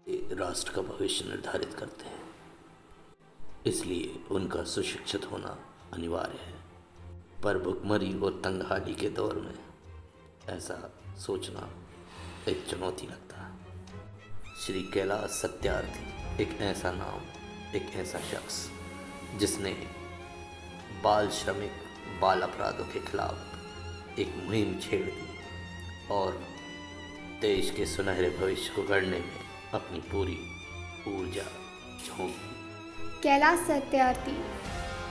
ये राष्ट्र का भविष्य निर्धारित करते हैं, इसलिए उनका सुशिक्षित होना अनिवार्य है। पर भुखमरी और तंगहाली के दौर में ऐसा सोचना एक चुनौती लगता है। श्री कैलाश सत्यार्थी एक ऐसा नाम, एक ऐसा शख्स जिसने बाल श्रमिक, बाल अपराधों के खिलाफ एक मुहिम छेड़ दी और देश के सुनहरे भविष्य को गढ़ने में अपनी पूरी ऊर्जा झोंक दी। कैलाश सत्यार्थी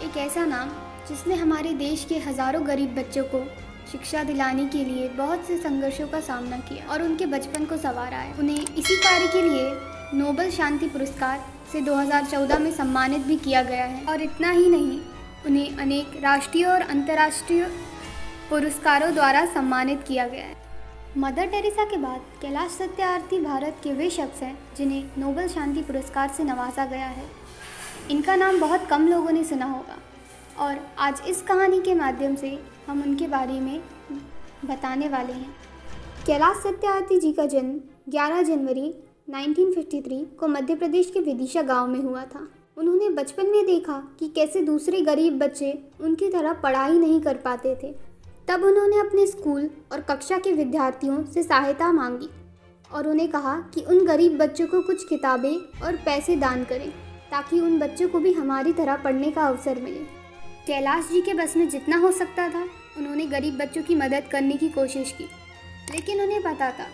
एक ऐसा नाम जिसने हमारे देश के हज़ारों गरीब बच्चों को शिक्षा दिलाने के लिए बहुत से संघर्षों का सामना किया और उनके बचपन को संवारा है। उन्हें इसी कार्य के लिए नोबेल शांति पुरस्कार से 2014 में सम्मानित भी किया गया है। और इतना ही नहीं, उन्हें अनेक राष्ट्रीय और अंतर्राष्ट्रीय पुरस्कारों द्वारा सम्मानित किया गया है। मदर टेरेसा के बाद कैलाश सत्यार्थी भारत के वे शख्स हैं जिन्हें नोबेल शांति पुरस्कार से नवाजा गया है। इनका नाम बहुत कम लोगों ने सुना होगा और आज इस कहानी के माध्यम से हम उनके बारे में बताने वाले हैं। कैलाश सत्यार्थी जी का जन्म 11 जनवरी 1953 को मध्य प्रदेश के विदिशा गांव में हुआ था। उन्होंने बचपन में देखा कि कैसे दूसरे गरीब बच्चे उनकी तरह पढ़ाई नहीं कर पाते थे। तब उन्होंने अपने स्कूल और कक्षा के विद्यार्थियों से सहायता मांगी और उन्हें कहा कि उन गरीब बच्चों को कुछ किताबें और पैसे दान करें ताकि उन बच्चों को भी हमारी तरह पढ़ने का अवसर मिले। कैलाश जी के बस में जितना हो सकता था उन्होंने गरीब बच्चों की मदद करने की कोशिश की, लेकिन उन्हें पता था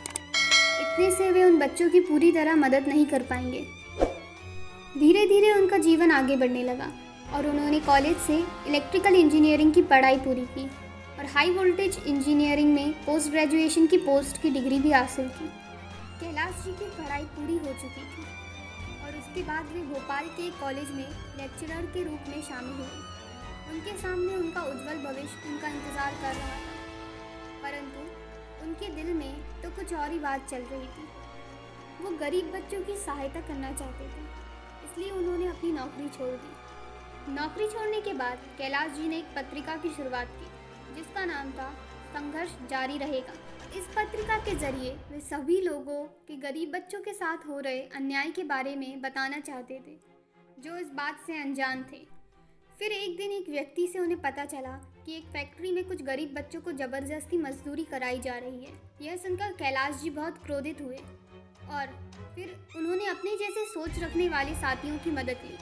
इतने से वे उन बच्चों की पूरी तरह मदद नहीं कर पाएंगे। धीरे धीरे उनका जीवन आगे बढ़ने लगा और उन्होंने कॉलेज से इलेक्ट्रिकल इंजीनियरिंग की पढ़ाई पूरी की और हाई वोल्टेज इंजीनियरिंग में पोस्ट ग्रेजुएशन की पोस्ट की डिग्री भी हासिल की। कैलाश जी की पढ़ाई पूरी हो चुकी थी और उसके बाद वे भोपाल के एक कॉलेज में लेक्चरर के रूप में शामिल हुए। उनके सामने उनका उज्जवल भविष्य उनका इंतज़ार कर रहा था, परंतु उनके दिल में तो कुछ और ही बात चल रही थी। वो गरीब बच्चों की सहायता करना चाहते थे, इसलिए उन्होंने अपनी नौकरी छोड़ दी। नौकरी छोड़ने के बाद कैलाश जी ने एक पत्रिका की शुरुआत की जिसका नाम था संघर्ष जारी रहेगा। इस पत्रिका के जरिए वे सभी लोगों के गरीब बच्चों के साथ हो रहे अन्याय के बारे में बताना चाहते थे जो इस बात से अनजान थे। फिर एक दिन एक व्यक्ति से उन्हें पता चला कि एक फैक्ट्री में कुछ गरीब बच्चों को ज़बरदस्ती मजदूरी कराई जा रही है। यह सुनकर कैलाश जी बहुत क्रोधित हुए और फिर उन्होंने अपने जैसे सोच रखने वाले साथियों की मदद ली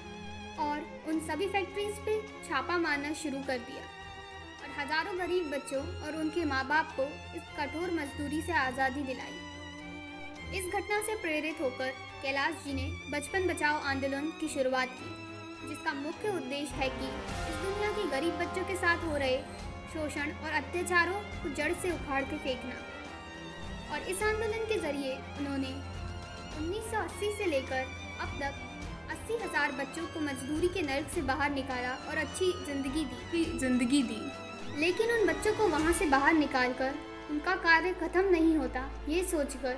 और उन सभी फैक्ट्रीज पे छापा मारना शुरू कर दिया और हज़ारों गरीब बच्चों और उनके माँ बाप को इस कठोर मजदूरी से आज़ादी दिलाई। इस घटना से प्रेरित होकर कैलाश जी ने बचपन बचाओ आंदोलन की शुरुआत की, जिसका मुख्य उद्देश्य है कि इस दुनिया के गरीब बच्चों के साथ हो रहे शोषण और अत्याचारों को जड़ से उखाड़ के फेंकना। और इस आंदोलन के जरिए उन्होंने 1980 से लेकर अब तक 80,000 बच्चों को मजदूरी के नर्क से बाहर निकाला और अच्छी जिंदगी दी। लेकिन उन बच्चों को वहां से बाहर निकालकर उनका कार्य खत्म नहीं होता, ये सोचकर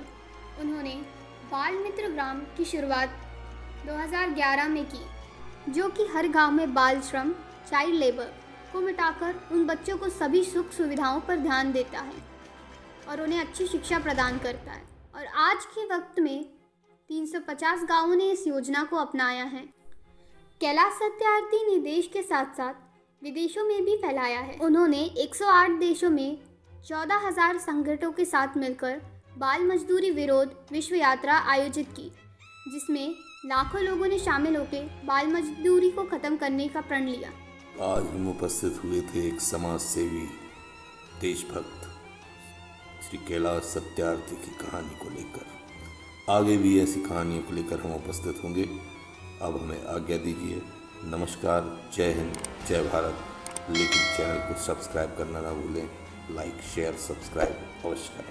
उन्होंने बाल मित्र ग्राम की शुरुआत 2011 में की, जो कि हर गांव में बाल श्रम, चाइल्ड लेबर को मिटाकर उन बच्चों को सभी सुख सुविधाओं पर ध्यान देता है और उन्हें अच्छी शिक्षा प्रदान करता है। और आज के वक्त में 350 गांवों ने इस योजना को अपनाया है। कैलाश सत्यार्थी ने देश के साथ साथ विदेशों में भी फैलाया है। उन्होंने 108 देशों में 14,000 संगठनों के साथ मिलकर बाल मजदूरी विरोध विश्व यात्रा आयोजित की, जिसमें लाखों लोगों ने शामिल होकर बाल मजदूरी को खत्म करने का प्रण लिया। आज हम उपस्थित हुए थे एक समाज सेवी, देशभक्त श्री कैलाश सत्यार्थी की कहानी को लेकर। आगे भी ऐसी कहानियों को लेकर हम उपस्थित होंगे। अब हमें आज्ञा दीजिए। नमस्कार, जय हिंद, जय भारत। लेकिन चैनल को सब्सक्राइब करना ना भूलें। लाइक, शेयर, सब्सक्राइब अवश्य करें।